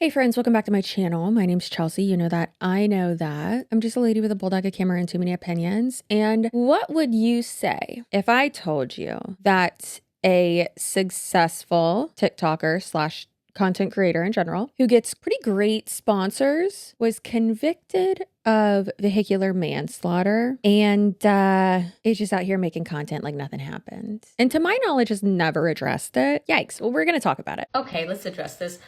Hey friends, welcome back to my channel. My name's Chelsea. You know that. I know that. I'm just a lady with a bulldog, a camera, and too many opinions. And what would you say if I told you that a successful TikToker slash content creator in general, who gets pretty great sponsors, was convicted of vehicular manslaughter and is just out here making content like nothing happened? And to my knowledge, has never addressed it. Yikes. Well, we're going to talk about it. Okay, let's address this.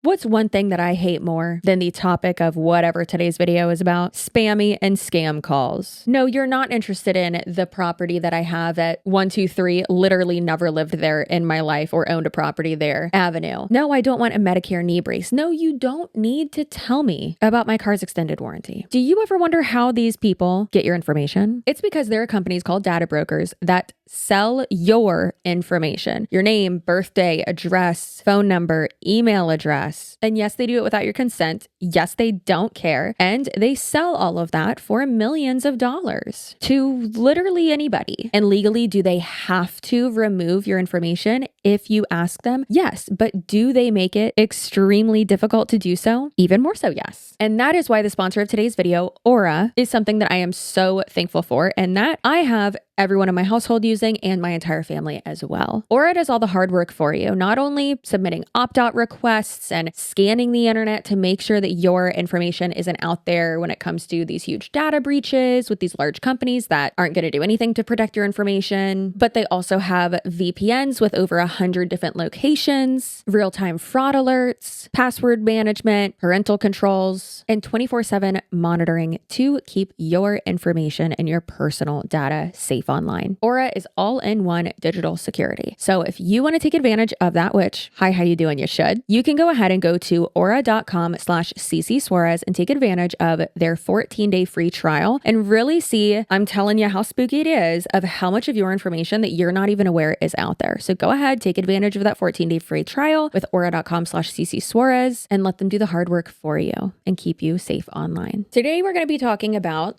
What's one thing that I hate more than the topic of whatever today's video is about? Spammy and scam calls. No, you're not interested in the property that I have at 123, literally never lived there in my life or owned a property there, Avenue. No, I don't want a Medicare knee brace. No, you don't need to tell me about my car's extended warranty. Do you ever wonder how these people get your information? It's because there are companies called data brokers that sell your information, your name, birthday, address, phone number, email address. And yes, they do it without your consent. Yes, they don't care. And they sell all of that for millions of dollars to literally anybody. And legally, do they have to remove your information if you ask them? Yes. But do they make it extremely difficult to do so? Even more so, yes. And that is why the sponsor of today's video, Aura, is something that I am so thankful for, and that I have everyone in my household using and my entire family as well. Aura does all the hard work for you, not only submitting opt-out requests and scanning the internet to make sure that your information isn't out there when it comes to these huge data breaches with these large companies that aren't going to do anything to protect your information, but they also have VPNs with over 100 different locations, real-time fraud alerts, password management, parental controls, and 24/7 monitoring to keep your information and your personal data safe online. Aura is all-in-one digital security. So if you want to take advantage of that, which, hi, how you doing? You should. You can go ahead and go to aura.com/CCSUAREZ and take advantage of their 14-day free trial and really see, I'm telling you how spooky it is, of how much of your information that you're not even aware is out there. So go ahead, take advantage of that 14-day free trial with aura.com/CCSUAREZ and let them do the hard work for you and keep you safe online. Today, we're going to be talking about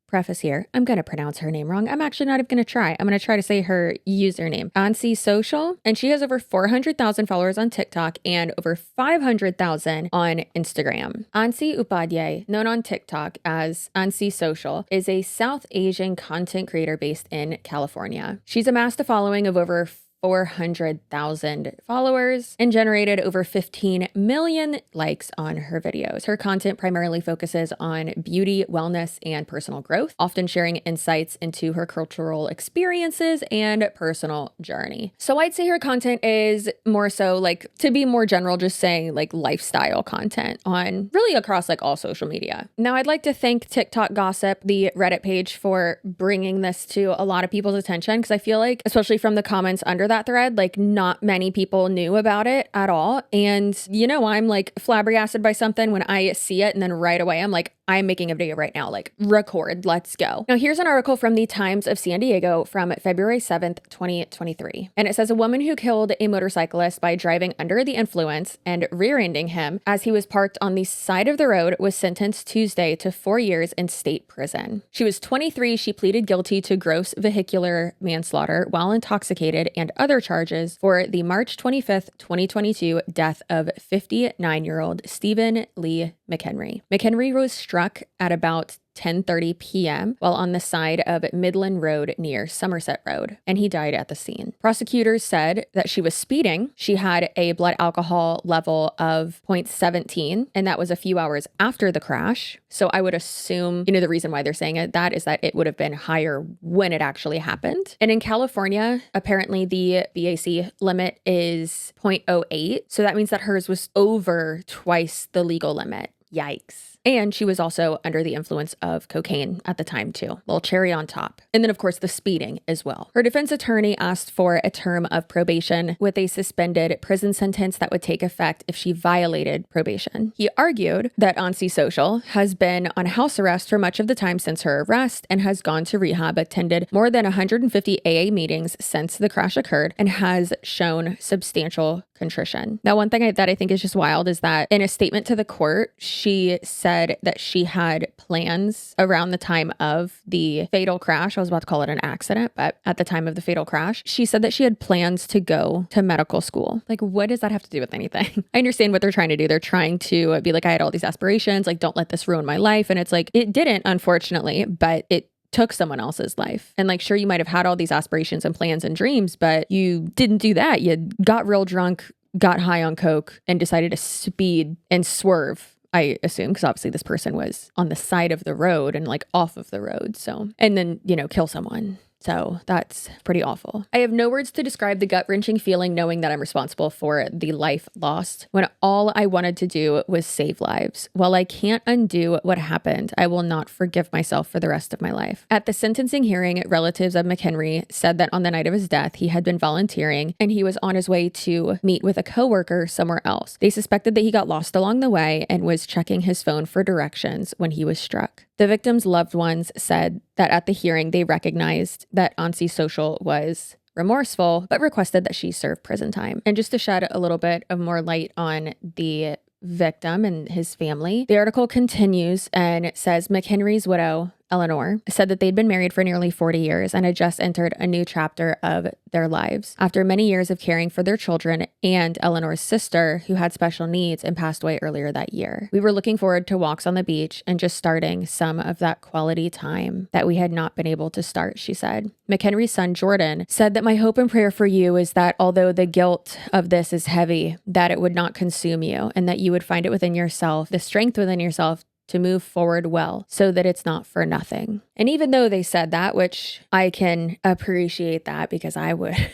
preface here. I'm going to pronounce her name wrong. I'm actually not even going to try. I'm going to try to say her username, Anci.Social. And she has over 400,000 followers on TikTok and over 500,000 on Instagram. Anci Upadhyay, known on TikTok as Anci.Social, is a South Asian content creator based in California. She's amassed a following of over 400,000 followers and generated over 15 million likes on her videos. Her content primarily focuses on beauty, wellness, and personal growth, often sharing insights into her cultural experiences and personal journey. So I'd say her content is more so like, to be more general, just saying like lifestyle content on really across like all social media. Now I'd like to thank TikTok Gossip, the Reddit page, for bringing this to a lot of people's attention, because I feel like, especially from the comments under that thread, like not many people knew about it at all. And you know, I'm like flabbergasted by something when I see it, and then right away I'm like, I'm making a video right now, like record, let's go. Now here's an article from the Times of San Diego from February 7th, 2023. And it says a woman who killed a motorcyclist by driving under the influence and rear-ending him as he was parked on the side of the road was sentenced Tuesday to 4 years in state prison. She was 23. She pleaded guilty to gross vehicular manslaughter while intoxicated and other charges for the March 25th, 2022 death of 59-year-old Stephen Lee McHenry. McHenry was struck at about 10:30 p.m. while on the side of Midland Road near Somerset Road, and he died at the scene. Prosecutors said that she was speeding. She had a blood alcohol level of 0.17, and that was a few hours after the crash. So I would assume, you know, the reason why they're saying that is that it would have been higher when it actually happened. And in California, apparently the BAC limit is 0.08. So that means that hers was over twice the legal limit. Yikes. And she was also under the influence of cocaine at the time too. Little cherry on top. And then of course the speeding as well. Her defense attorney asked for a term of probation with a suspended prison sentence that would take effect if she violated probation. He argued that Anci.Social has been on house arrest for much of the time since her arrest and has gone to rehab, attended more than 150 AA meetings since the crash occurred, and has shown substantial contrition. Now, one thing that I think is just wild is that in a statement to the court, she said that she had plans around the time of the fatal crash. I was about to call it an accident, but at the time of the fatal crash, she said that she had plans to go to medical school. Like, what does that have to do with anything? I understand what they're trying to do. They're trying to be like, I had all these aspirations, like, don't let this ruin my life. And it's like, it didn't, unfortunately, but it took someone else's life. And like, sure, you might have had all these aspirations and plans and dreams, but you didn't do that. You got real drunk, got high on coke, and decided to speed and swerve, I assume, because obviously this person was on the side of the road and like off of the road. So, and then, kill someone. So that's pretty awful. I have no words to describe the gut-wrenching feeling knowing that I'm responsible for the life lost when all I wanted to do was save lives. While I can't undo what happened, I will not forgive myself for the rest of my life. At the sentencing hearing, relatives of McHenry said that on the night of his death, he had been volunteering and he was on his way to meet with a coworker somewhere else. They suspected that he got lost along the way and was checking his phone for directions when he was struck. The victim's loved ones said that at the hearing, they recognized that Anci.Social was remorseful, but requested that she serve prison time. And just to shed a little bit of more light on the victim and his family, the article continues and says McHenry's widow, Eleanor, said that they'd been married for nearly 40 years and had just entered a new chapter of their lives. After many years of caring for their children and Eleanor's sister, who had special needs and passed away earlier that year, we were looking forward to walks on the beach and just starting some of that quality time that we had not been able to start, she said. McHenry's son, Jordan, said that my hope and prayer for you is that although the guilt of this is heavy, that it would not consume you and that you would find it within yourself, the strength within yourself to move forward well so that it's not for nothing. And even though they said that, which I can appreciate that because I would,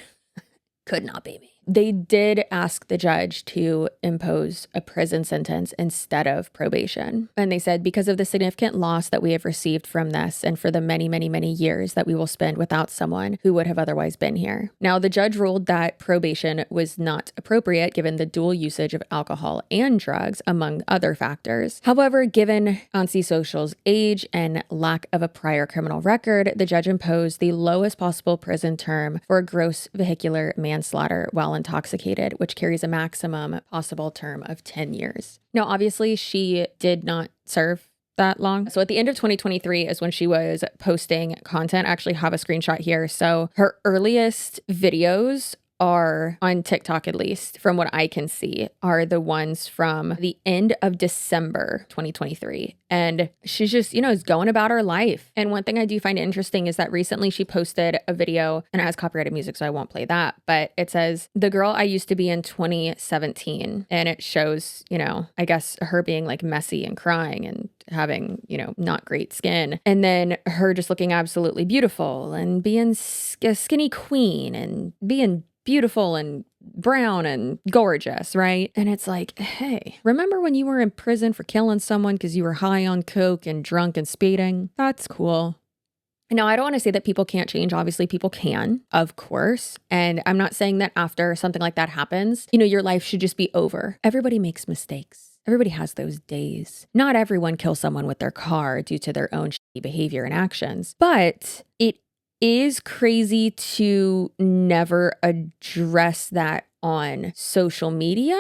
could not be me. They did ask the judge to impose a prison sentence instead of probation. And they said, because of the significant loss that we have received from this and for the many, many, many years that we will spend without someone who would have otherwise been here. Now, the judge ruled that probation was not appropriate given the dual usage of alcohol and drugs, among other factors. However, given Anci.Social's age and lack of a prior criminal record, the judge imposed the lowest possible prison term for gross vehicular manslaughter while intoxicated, which carries a maximum possible term of 10 years. Now, obviously, she did not serve that long. So at the end of 2023 is when she was posting content. I actually have a screenshot here. So her earliest videos are on TikTok, at least from what I can see, are the ones from the end of December 2023. And she's just, is going about her life. And one thing I do find interesting is that recently she posted a video, and it has copyrighted music, so I won't play that. But it says, the girl I used to be in 2017. And it shows, I guess her being like messy and crying and having, not great skin. And then her just looking absolutely beautiful and being a skinny queen and being beautiful and brown and gorgeous, right? And it's like, hey, remember when you were in prison for killing someone because you were high on coke and drunk and speeding? That's cool. Now, I don't want to say that people can't change. Obviously, people can, of course. And I'm not saying that after something like that happens, your life should just be over. Everybody makes mistakes. Everybody has those days. Not everyone kills someone with their car due to their own shitty behavior and actions, but it is crazy to never address that on social media,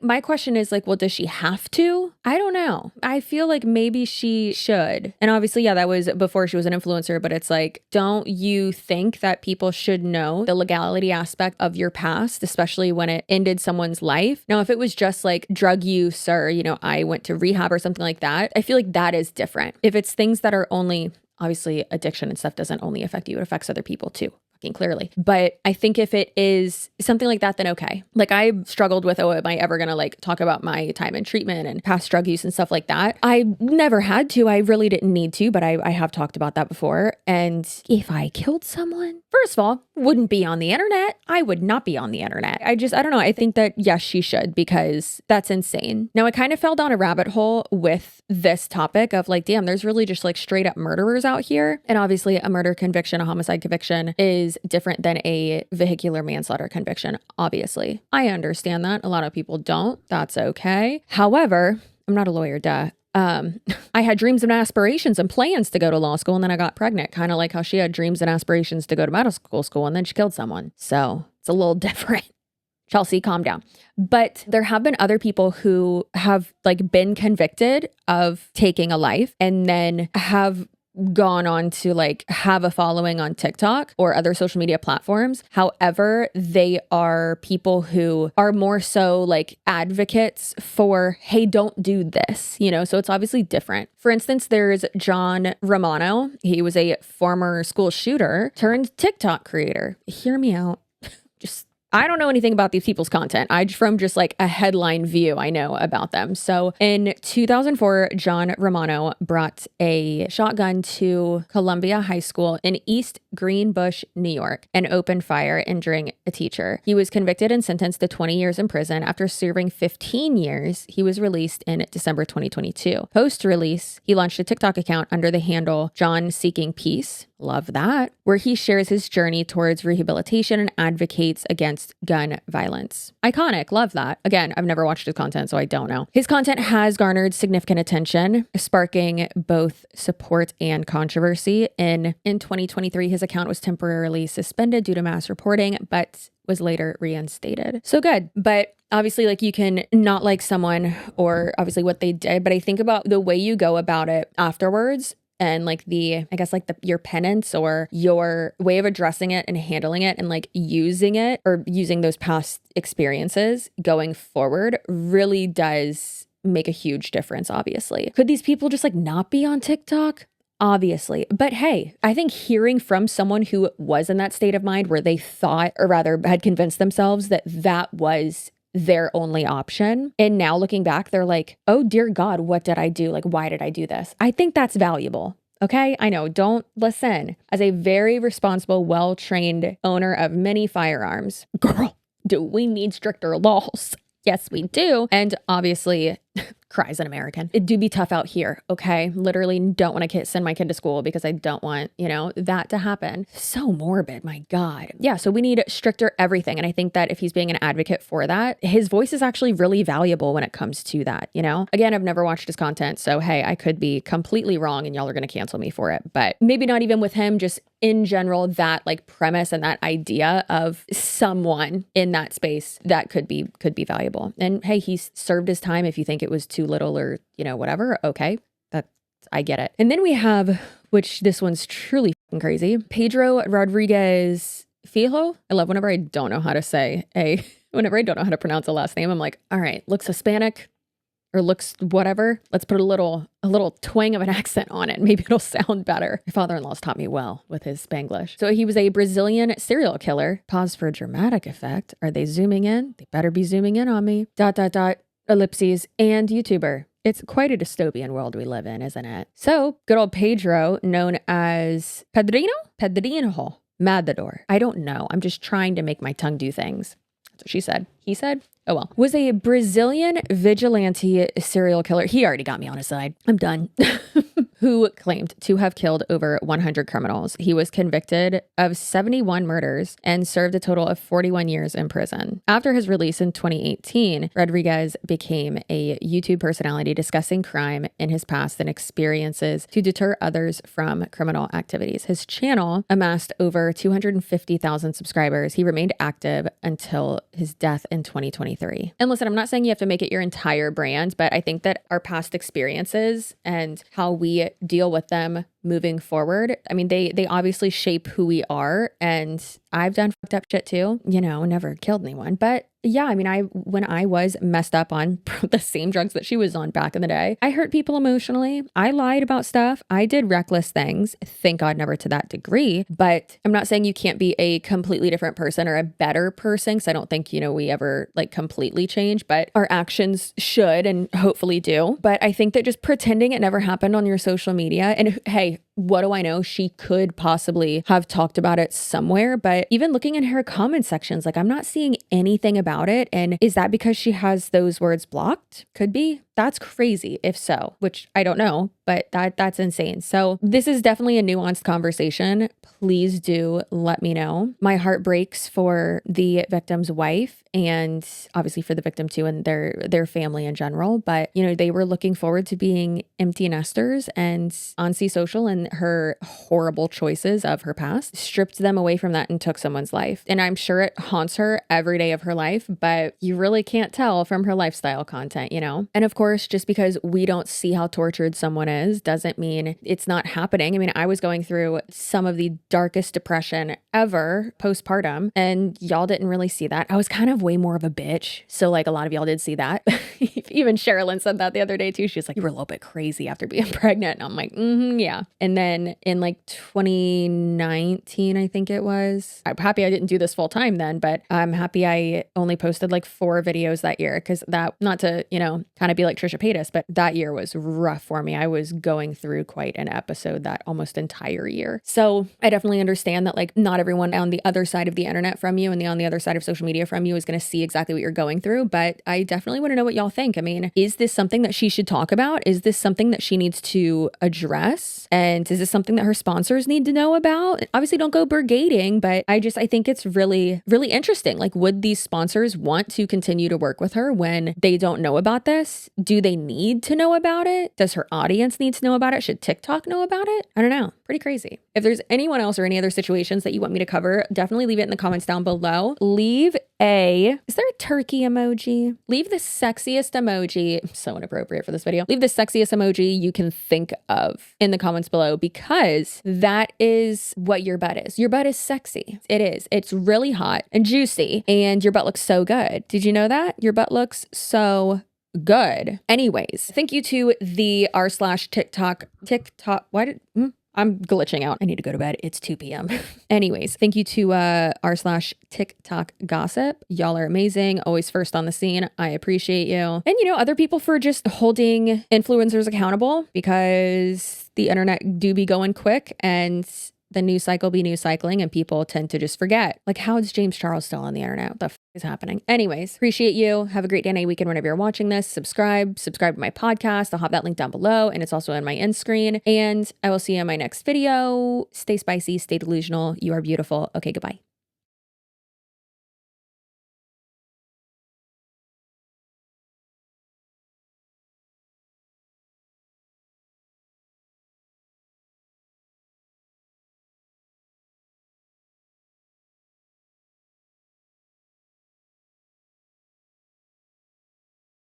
My question is like, well, does she have to? I don't know. I feel like maybe she should. And obviously, yeah, that was before she was an influencer, but it's like, don't you think that people should know the legality aspect of your past, especially when it ended someone's life? Now, if it was just like drug use or, I went to rehab or something like that, I feel like that is different. If it's things that are only, obviously addiction and stuff doesn't only affect you, it affects other people too. Clearly. But I think if it is something like that, then okay. Like I struggled with, am I ever going to like talk about my time in treatment and past drug use and stuff like that? I never had to. I really didn't need to, but I have talked about that before. And if I killed someone, first of all, wouldn't be on the internet. I would not be on the internet. I don't know. I think that yes, she should, because that's insane. Now I kind of fell down a rabbit hole with this topic of like, damn, there's really just like straight up murderers out here. And obviously a murder conviction, a homicide conviction is different than a vehicular manslaughter conviction. Obviously, I understand that. A lot of people don't. That's okay. However, I'm not a lawyer, duh. I had dreams and aspirations and plans to go to law school, and then I got pregnant, kind of like how she had dreams and aspirations to go to medical school and then she killed someone. So it's a little different. Chelsea, calm down. But there have been other people who have like been convicted of taking a life and then have gone on to like have a following on TikTok or other social media platforms. However, they are people who are more so like advocates for, hey, don't do this, you know? So it's obviously different. For instance, there's John Romano. He was a former school shooter turned TikTok creator. Hear me out. I don't know anything about these people's content. From just like a headline view, I know about them. So in 2004, John Romano brought a shotgun to Columbia High School in East Greenbush, New York, and opened fire, injuring a teacher. He was convicted and sentenced to 20 years in prison. After serving 15 years, he was released in December 2022. Post-release, he launched a TikTok account under the handle John Seeking Peace. Love that. Where he shares his journey towards rehabilitation and advocates against gun violence. Iconic. Love that. Again, I've never watched his content, so I don't know. His content has garnered significant attention, sparking both support and controversy. In 2023, his account was temporarily suspended due to mass reporting, but was later reinstated. So good. But obviously, like, you can not like someone or obviously what they did, but I think about the way you go about it afterwards. And like your penance or your way of addressing it and handling it and like using it or using those past experiences going forward really does make a huge difference, obviously. Could these people just like not be on TikTok? Obviously. But hey, I think hearing from someone who was in that state of mind where they thought, or rather had convinced themselves that that was their only option. And now looking back, they're like, oh dear God, what did I do? Like, why did I do this? I think that's valuable. Okay. I know. Don't listen. As a very responsible, well-trained owner of many firearms, girl, do we need stricter laws? Yes, we do. And obviously, cries an American. It do be tough out here, okay? Literally don't want to send my kid to school because I don't want, that to happen. So morbid, my God. Yeah, so we need stricter everything. And I think that if he's being an advocate for that, his voice is actually really valuable when it comes to that, Again, I've never watched his content, so hey, I could be completely wrong and y'all are going to cancel me for it. But maybe not even with him, just in general, that like premise and that idea of someone in that space that could be valuable. And hey, he's served his time. If you think it was too little or, whatever, okay, I get it. And then we have, which this one's truly crazy, Pedro Rodriguez Fijo. I love whenever I don't know how to whenever I don't know how to pronounce a last name, I'm like, all right, looks Hispanic or looks whatever. Let's put a little twang of an accent on it. Maybe it'll sound better. My father-in-law's taught me well with his Spanglish. So he was a Brazilian serial killer. Pause for dramatic effect. Are they zooming in? They better be zooming in on me. ... ellipses, and YouTuber. It's quite a dystopian world we live in, isn't it? So good old Pedro, known as Pedrinho Matador. I don't know. I'm just trying to make my tongue do things. That's what she said. He said, oh well. Was a Brazilian vigilante serial killer. He already got me on his side. I'm done. Who claimed to have killed over 100 criminals. He was convicted of 71 murders and served a total of 41 years in prison. After his release in 2018, Rodriguez became a YouTube personality discussing crime in his past and experiences to deter others from criminal activities. His channel amassed over 250,000 subscribers. He remained active until his death in 2023. And listen, I'm not saying you have to make it your entire brand, but I think that our past experiences and how we deal with them moving forward, I mean, they obviously shape who we are. And I've done fucked up shit too, never killed anyone. But yeah, I mean, when I was messed up on the same drugs that she was on back in the day, I hurt people emotionally. I lied about stuff. I did reckless things. Thank God never to that degree. But I'm not saying you can't be a completely different person or a better person, because I don't think, we ever like completely change, but our actions should and hopefully do. But I think that just pretending it never happened on your social media, and hey, what do I know? She could possibly have talked about it somewhere, but even looking in her comment sections, like I'm not seeing anything about it. And is that because she has those words blocked? Could be. That's crazy if so, which I don't know, but that's insane. So this is definitely a nuanced conversation. Please do let me know. My heart breaks for the victim's wife and obviously for the victim too and their family in general. But, you know, they were looking forward to being empty nesters, and Anci.Social and her horrible choices of her past stripped them away from that and took someone's life. And I'm sure it haunts her every day of her life, but you really can't tell from her lifestyle content, you know? And of course, just because we don't see how tortured someone is doesn't mean it's not happening. I mean, I was going through some of the darkest depression ever postpartum, and y'all didn't really see that. I was kind of way more of a bitch. So like a lot of y'all did see that. Even Sherilyn said that the other day too. She was like, you were a little bit crazy after being pregnant. And I'm like, yeah. And then in like 2019, I think it was, I'm happy I didn't do this full time then, but I'm happy I only posted like 4 videos that year, because that, not to, you know, kind of be like Trisha Paytas, but that year was rough for me. I was going through quite an episode that almost entire year. So I definitely understand that like not everyone on the other side of the internet from you and on the other side of social media from you is going to see exactly what you're going through, but I definitely want to know what y'all think. I mean, is this something that she should talk about? Is this something that she needs to address? And is this something that her sponsors need to know about? Obviously don't go brigading, but I think it's really, really interesting. Like, would these sponsors want to continue to work with her when they don't know about this? Do they need to know about it? Does her audience need to know about it? Should TikTok know about it? I don't know. Pretty crazy. If there's anyone else or any other situations that you want me to cover, definitely leave it in the comments down below. Is there a turkey emoji? Leave the sexiest emoji, so inappropriate for this video. Leave the sexiest emoji you can think of in the comments below, because that is what your butt is. Your butt is sexy. It is. It's really hot and juicy, and your butt looks so good. Did you know that? Your butt looks so good. Anyways, thank you to the r/TikTok. I'm glitching out. I need to go to bed. It's 2 p.m. Anyways, thank you to r/TikTok gossip. Y'all are amazing. Always first on the scene. I appreciate you. And, you know, other people for just holding influencers accountable, because the internet do be going quick and the news cycle be news cycling and people tend to just forget. Like, how is James Charles still on the internet? What the f is happening? Anyways, appreciate you. Have a great day and a weekend whenever you're watching this. Subscribe to my podcast. I'll have that link down below, and it's also in my end screen. And I will see you in my next video. Stay spicy, stay delusional. You are beautiful. Okay, goodbye.